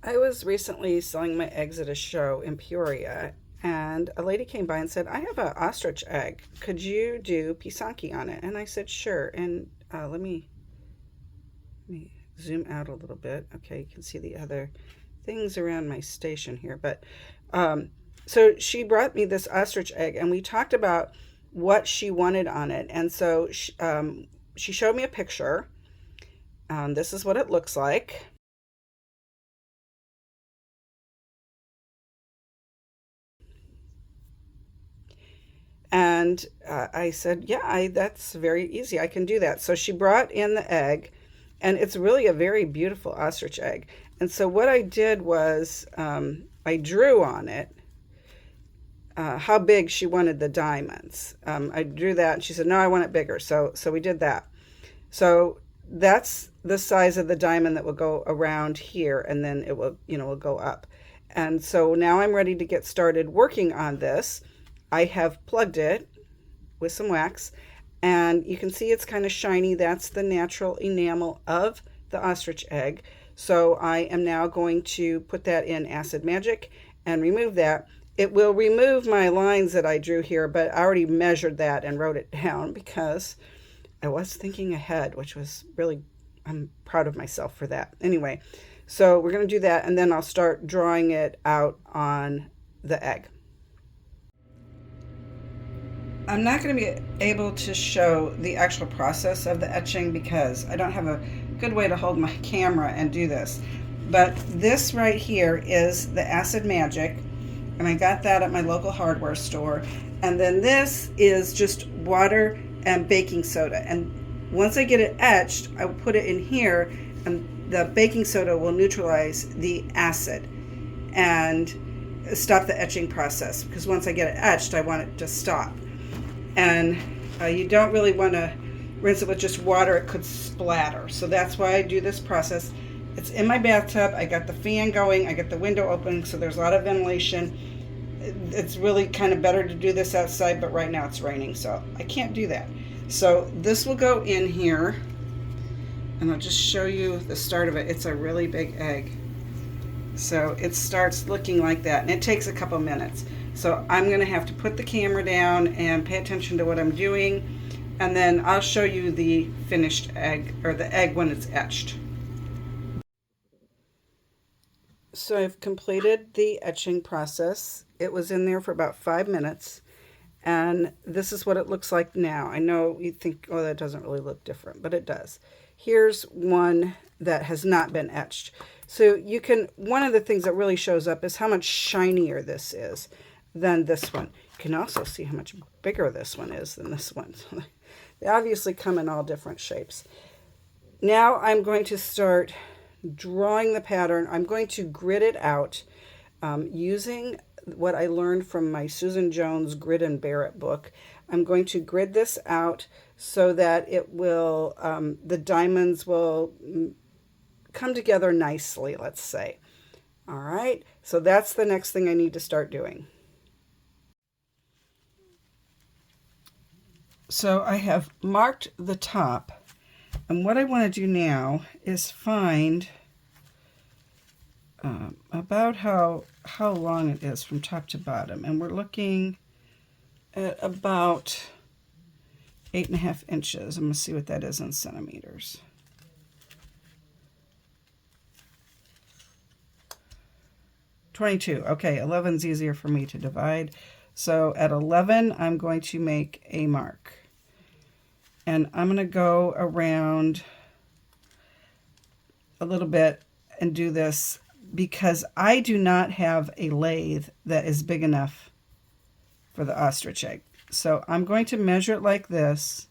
I was recently selling my eggs at a show in Peoria, and a lady came by and said, I have an ostrich egg. Could you do pisanki on it? And I said, sure. And let me zoom out a little bit. Okay, you can see the other things around my station here. But so she brought me this ostrich egg, and we talked about what she wanted on it. And so she showed me a picture. This is what it looks like. And I said, yeah, that's very easy. I can do that. So she brought in the egg, and it's really a very beautiful ostrich egg. And so what I did was I drew on it how big she wanted the diamonds. I drew that, and she said, no, I want it bigger. So we did that. So that's the size of the diamond that will go around here, and then it will go up. And so now I'm ready to get started working on this. I have plugged it with some wax, and you can see it's kind of shiny. That's the natural enamel of the ostrich egg. So I am now going to put that in Acid Magic and remove that. It will remove my lines that I drew here, but I already measured that and wrote it down because I was thinking ahead, which was really, I'm proud of myself for that. Anyway, so we're going to do that, and then I'll start drawing it out on the egg. I'm not going to be able to show the actual process of the etching because I don't have a good way to hold my camera and do this. But this right here is the Acid Magic, and I got that at my local hardware store. And then this is just water and baking soda. And once I get it etched, I will put it in here, and the baking soda will neutralize the acid and stop the etching process, because once I get it etched, I want it to stop. And you don't really want to rinse it with just water. It could splatter. So that's why I do this process. It's in my bathtub. I got the fan going. I got the window open, so there's a lot of ventilation. It's really kind of better to do this outside, but right now it's raining, so I can't do that. So this will go in here, and I'll just show you the start of it. It's a really big egg. So it starts looking like that, and it takes a couple minutes. So I'm going to have to put the camera down and pay attention to what I'm doing, and then I'll show you the finished egg, or the egg when it's etched. So I've completed the etching process. It was in there for about 5 minutes, and this is what it looks like now. I know you think, oh, that doesn't really look different, but it does. Here's one that has not been etched. So you can, one of the things that really shows up is how much shinier this is than this one. You can also see how much bigger this one is than this one. They obviously come in all different shapes. Now I'm going to start drawing the pattern. I'm going to grid it out using what I learned from my Susan Jones Grid and Barrett book. I'm going to grid this out so that it will, the diamonds will come together nicely, let's say. All right, so that's the next thing I need to start doing. So I have marked the top, and what I want to do now is find about how long it is from top to bottom, and we're looking at about 8.5 inches. I'm going to see what that is in centimeters. .22. Okay, 11's easier for me to divide. So at 11, I'm going to make a mark. And I'm going to go around a little bit and do this because I do not have a lathe that is big enough for the ostrich egg. So I'm going to measure it like this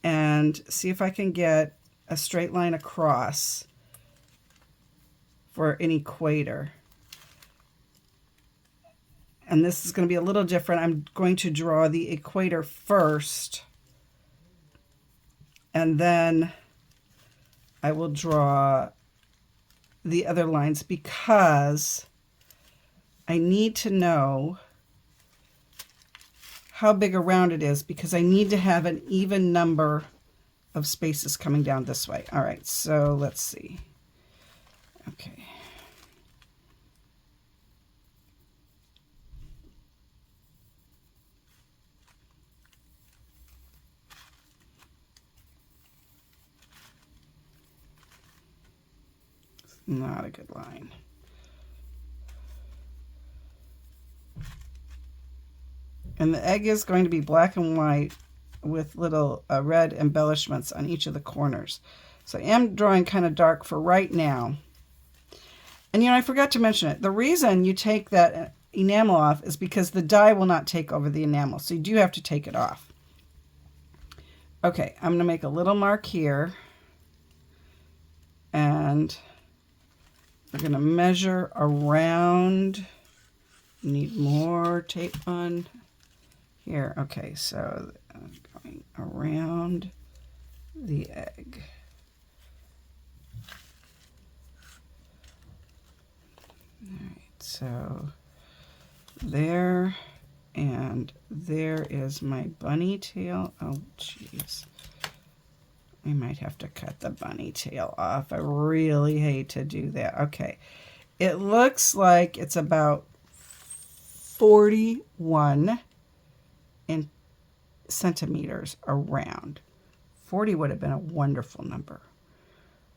and see if I can get a straight line across for an equator. And this is going to be a little different. I'm going to draw the equator first, and then I will draw the other lines because I need to know how big around it is, because I need to have an even number of spaces coming down this way. All right, so let's see. Okay. Not a good line. And the egg is going to be black and white with little red embellishments on each of the corners. So I am drawing kind of dark for right now. And I forgot to mention it. The reason you take that enamel off is because the dye will not take over the enamel. So you do have to take it off. Okay, I'm going to make a little mark here. And we're going to measure around. Need more tape on here. Okay, so I'm going around the egg. All right, so there, and there is my bunny tail. Oh, jeez. I might have to cut the bunny tail off. I really hate to do that. Okay, it looks like it's about 41 centimeters around. 40 would have been a wonderful number.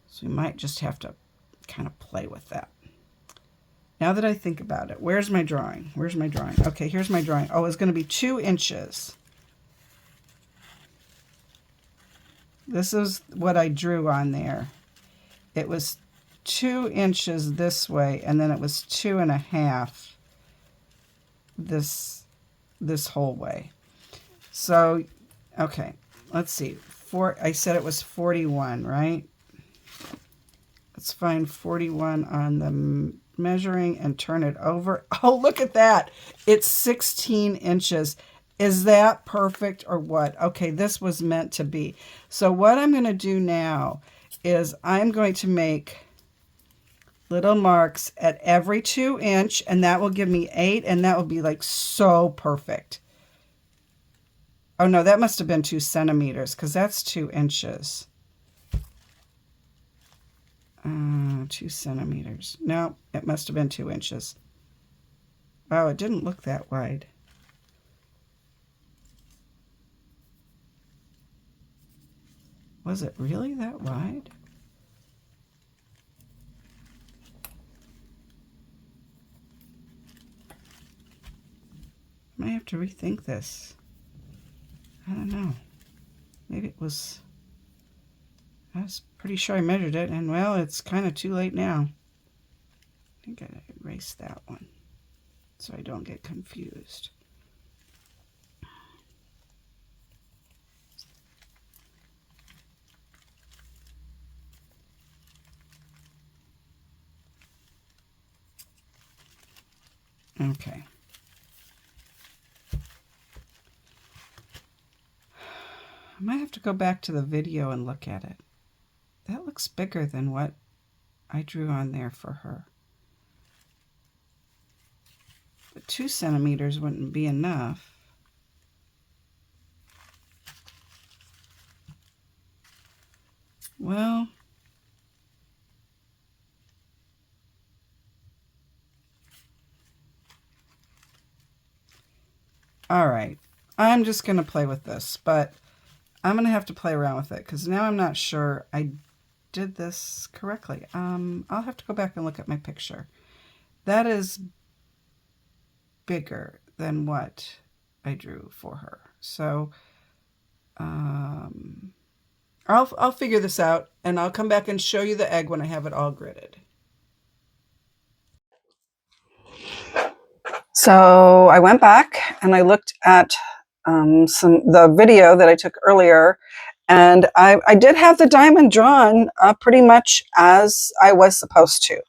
So we might just have to kind of play with that. Now that I think about it, where's my drawing? Where's my drawing? Okay, here's my drawing. Oh, it's going to be 2 inches. This is what I drew on there. It was 2 inches this way, and then it was 2.5 this whole way. So, okay, let's see. I said it was 41, right? Let's find 41 on the measuring and turn it over. Oh, look at that. It's 16 inches. Is that perfect or what? Okay, this was meant to be. So what I'm going to do now is I'm going to make little marks at every 2 inch, and that will give me 8, and that will be like so perfect. Oh no, that must have been 2 centimeters because that's 2 inches. 2 centimeters. No, it must have been 2 inches. Wow, it didn't look that wide. Was it really that wide? I might have to rethink this. I don't know. Maybe it was... I was pretty sure I measured it, and well, it's kind of too late now. I think I gotta erase that one so I don't get confused. Okay. I might have to go back to the video and look at it. That looks bigger than what I drew on there for her. But 2 centimeters wouldn't be enough. Well, all right. I'm just going to play with this, but I'm going to have to play around with it because now I'm not sure I did this correctly. I'll have to go back and look at my picture. That is bigger than what I drew for her. So I'll figure this out, and I'll come back and show you the egg when I have it all gridded. So I went back and I looked at the video that I took earlier, and I did have the diamond drawn pretty much as I was supposed to.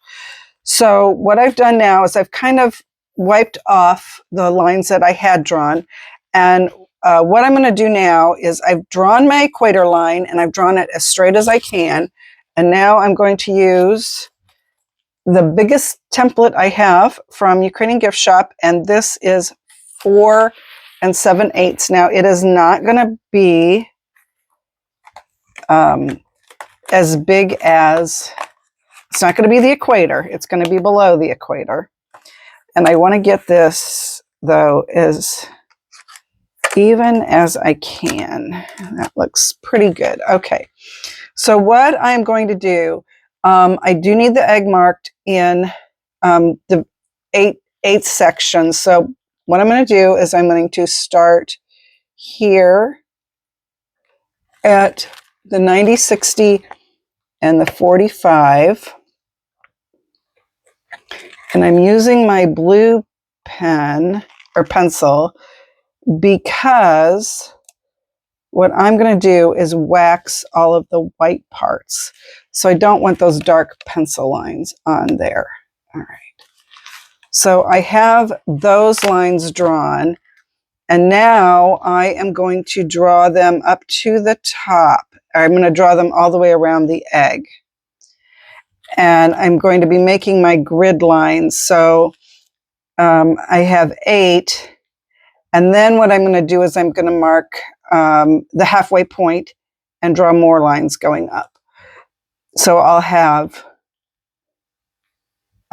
So what I've done now is I've kind of wiped off the lines that I had drawn, and what I'm going to do now is I've drawn my equator line and I've drawn it as straight as I can, and now I'm going to use the biggest template I have from Ukrainian Gift Shop, and this is 4 7/8. Now it is not going to be as big as It's not going to be the equator. It's going to be below the equator. And I want to get this, though, as even as I can. That looks pretty good. Okay. So what I'm going to do, I do need the egg marked in the eighth section. So what I'm going to do is I'm going to start here at the 90, 60, and the 45. And I'm using my blue pen or pencil because what I'm going to do is wax all of the white parts. So I don't want those dark pencil lines on there. All right. So I have those lines drawn. And now I am going to draw them up to the top. I'm going to draw them all the way around the egg. And I'm going to be making my grid lines. So I have 8. And then what I'm going to do is I'm going to mark the halfway point and draw more lines going up. So I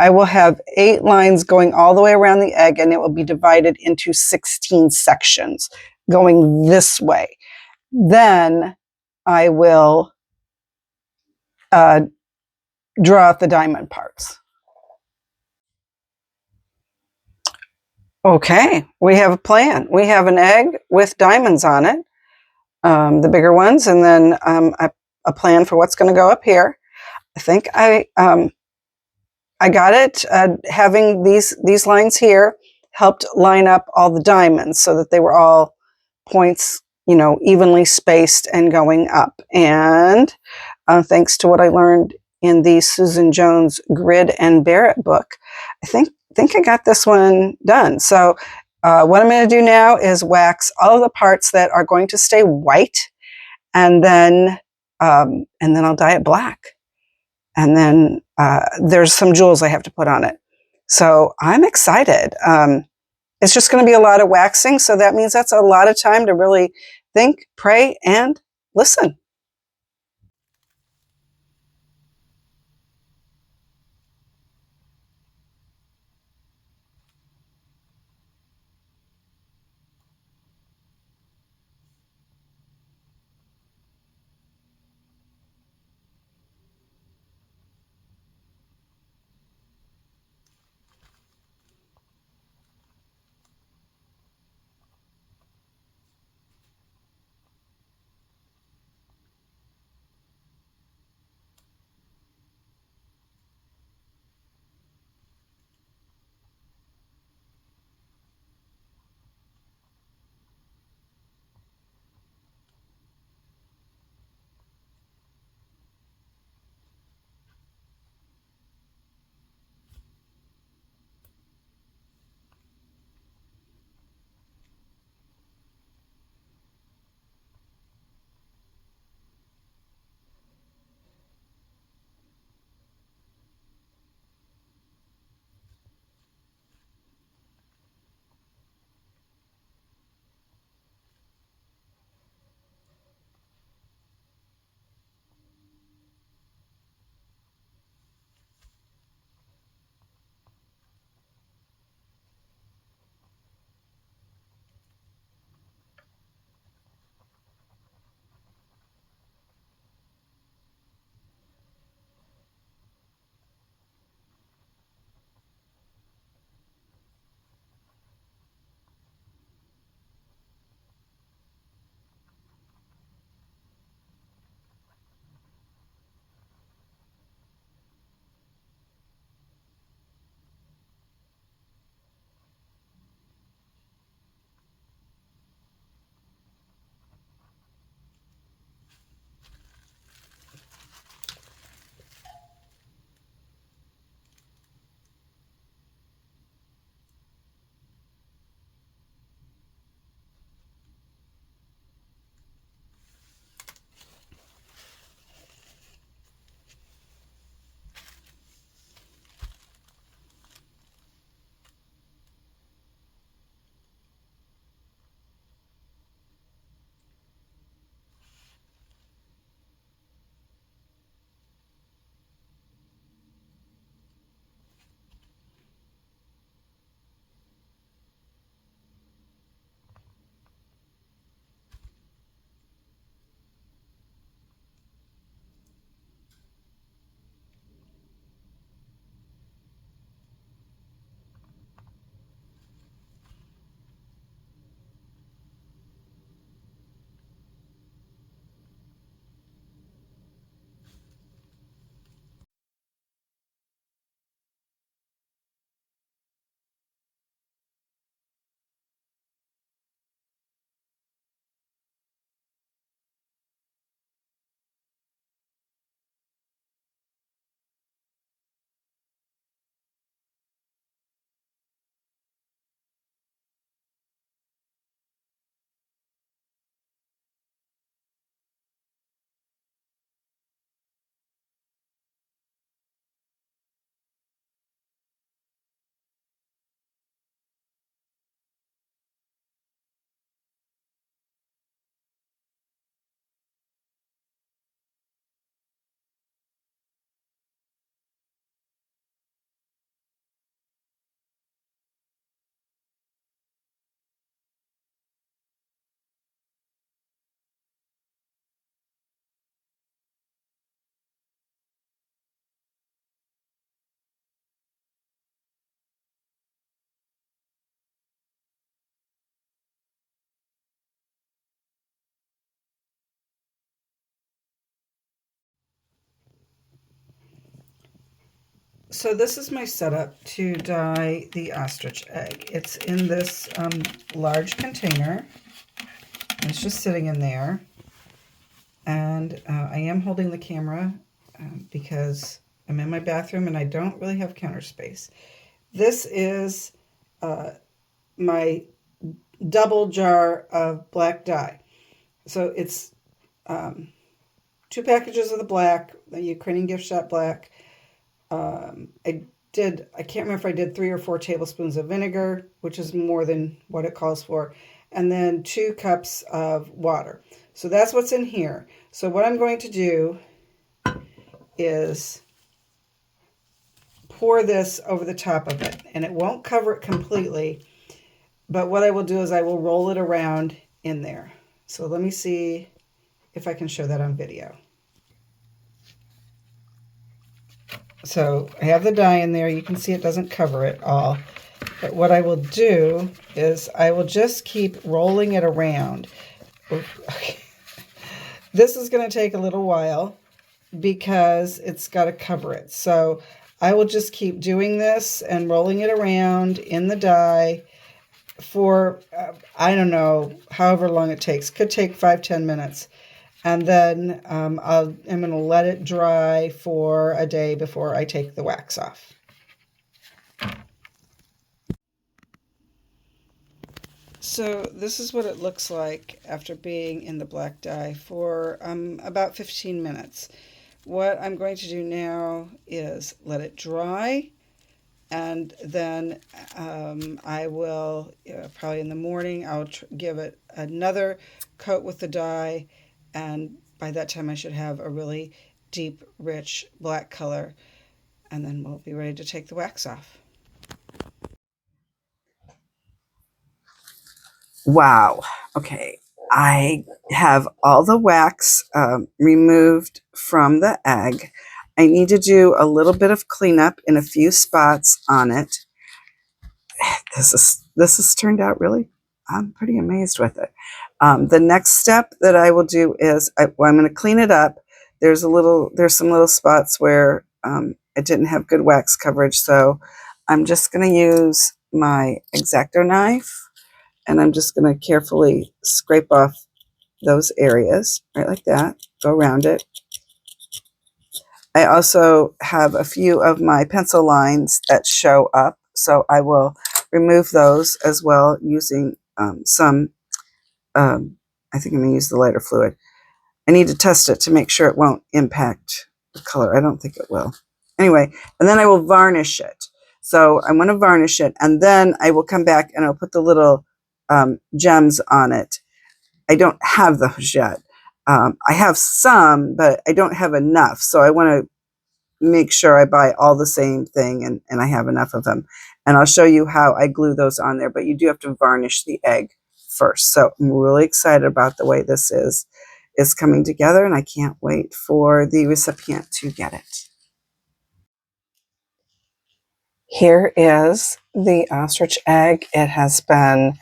will have 8 lines going all the way around the egg, and it will be divided into 16 sections going this way. Then I will draw out the diamond parts. Okay, we have a plan. We have an egg with diamonds on it, the bigger ones, and then a plan for what's going to go up here. I think I got it. Having these lines here helped line up all the diamonds so that they were all points, evenly spaced and going up. And thanks to what I learned in the Susan Jones Grid and Barrett book, I think I got this one done. So what I'm going to do now is wax all of the parts that are going to stay white, and then I'll dye it black. And then there's some jewels I have to put on it. So I'm excited. It's just going to be a lot of waxing. So that means that's a lot of time to really think, pray, and listen. So this is my setup to dye the ostrich egg. It's in this large container. It's just sitting in there. And I am holding the camera because I'm in my bathroom and I don't really have counter space. This is my double jar of black dye. So it's 2 packages of the black, the Ukrainian gift shop black. I can't remember if I did 3 or 4 tablespoons of vinegar, which is more than what it calls for, and then 2 cups of water. So that's what's in here. So what I'm going to do is pour this over the top of it, and it won't cover it completely, but what I will do is I will roll it around in there. So let me see if I can show that on video. So I have the dye in there. You can see it doesn't cover it all. But what I will do is I will just keep rolling it around. Okay. This is going to take a little while because it's got to cover it. So I will just keep doing this and rolling it around in the dye for, I don't know, however long it takes. Could take 5-10 minutes. And then I'm going to let it dry for a day before I take the wax off. So this is what it looks like after being in the black dye for about 15 minutes. What I'm going to do now is let it dry, and then I will, probably in the morning, I'll give it another coat with the dye, and by that time I should have a really deep, rich black color, and then we'll be ready to take the wax off. Wow. Okay. I have all the wax removed from the egg. I need to do a little bit of cleanup in a few spots on it. This has turned out really, I'm pretty amazed with it. The next step that I will do is I'm going to clean it up. There's some little spots where it didn't have good wax coverage, so I'm just going to use my X-Acto knife, and I'm just going to carefully scrape off those areas, right like that, go around it. I also have a few of my pencil lines that show up, so I will remove those as well using I think I'm going to use the lighter fluid. I need to test it to make sure it won't impact the color. I don't think it will. Anyway, and then I will varnish it. So I'm going to varnish it, and then I will come back and I'll put the little gems on it. I don't have those yet. I have some, but I don't have enough. So I want to make sure I buy all the same thing and I have enough of them. And I'll show you how I glue those on there, but you do have to varnish the egg first. So I'm really excited about the way this is coming together, and I can't wait for the recipient to get it. Here is the ostrich egg. It has been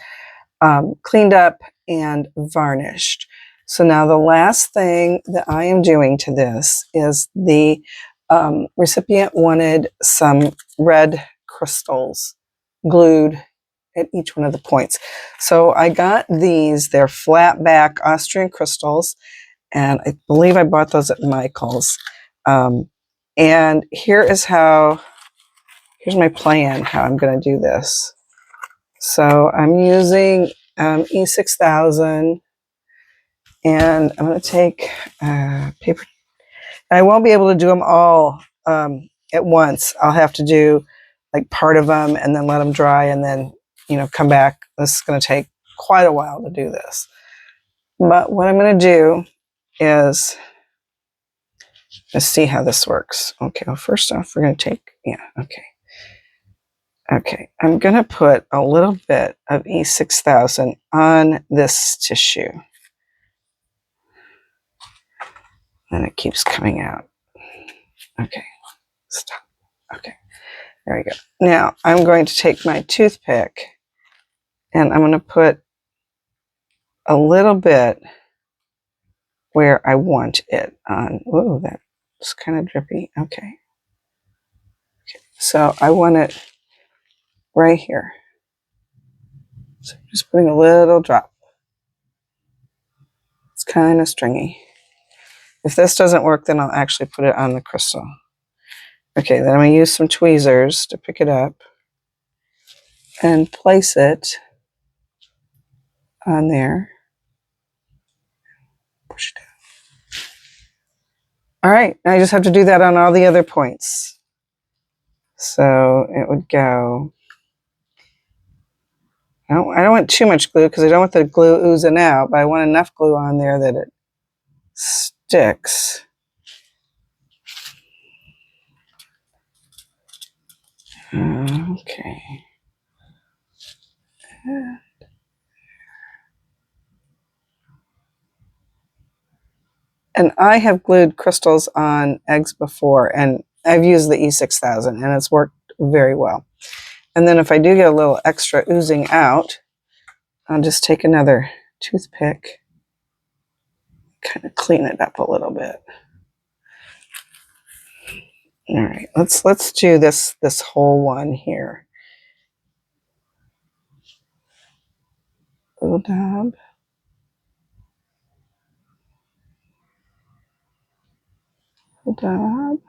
cleaned up and varnished. So now the last thing that I am doing to this is the recipient wanted some red crystals glued at each one of the points. So I got these. They're flat back Austrian crystals, and I believe I bought those at Michael's. And here's my plan, how I'm going to do this. So I'm using E6000, and I'm going to take paper. I won't be able to do them all at once. I'll have to do like part of them and then let them dry and then, come back. This is going to take quite a while to do this. But what I'm going to do is, let's see how this works. Okay, well, first off, we're going to take, okay. Okay, I'm going to put a little bit of E6000 on this tissue. And it keeps coming out. Okay, stop. Okay, there we go. Now I'm going to take my toothpick and I'm going to put a little bit where I want it on. Whoa, that's kind of drippy. Okay. So I want it right here. So I'm just putting a little drop. It's kind of stringy. If this doesn't work, then I'll actually put it on the crystal. Okay, then I'm going to use some tweezers to pick it up and place it on there. Push it down. All right, now I just have to do that on all the other points. So it would go. I don't want too much glue because I don't want the glue oozing out, but I want enough glue on there that it sticks. Okay. And I have glued crystals on eggs before, and I've used the E6000, and it's worked very well. And then if I do get a little extra oozing out, I'll just take another toothpick, kind of clean it up a little bit. All right, let's do this whole one here. Little dab. Little dab.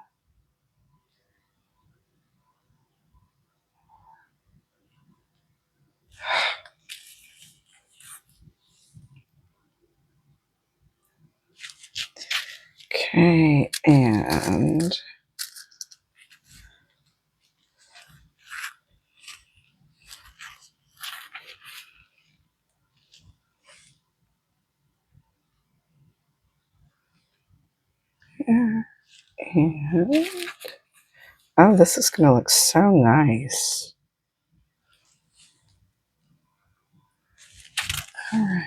Okay, and yeah, and oh, this is going to look so nice. All right.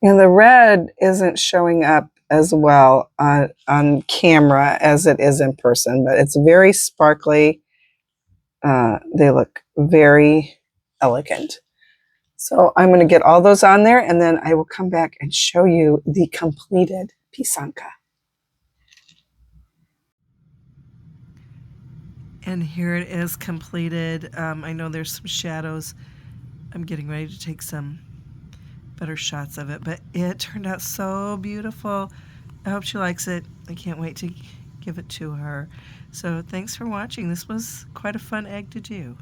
And the red isn't showing up as well on camera as it is in person, but it's very sparkly. They look very elegant. So I'm going to get all those on there, and then I will come back and show you the completed pisanka. And here it is completed. I know there's some shadows. I'm getting ready to take some better shots of it, but it turned out so beautiful. I hope she likes it. I can't wait to give it to her. So thanks for watching. This was quite a fun egg to do.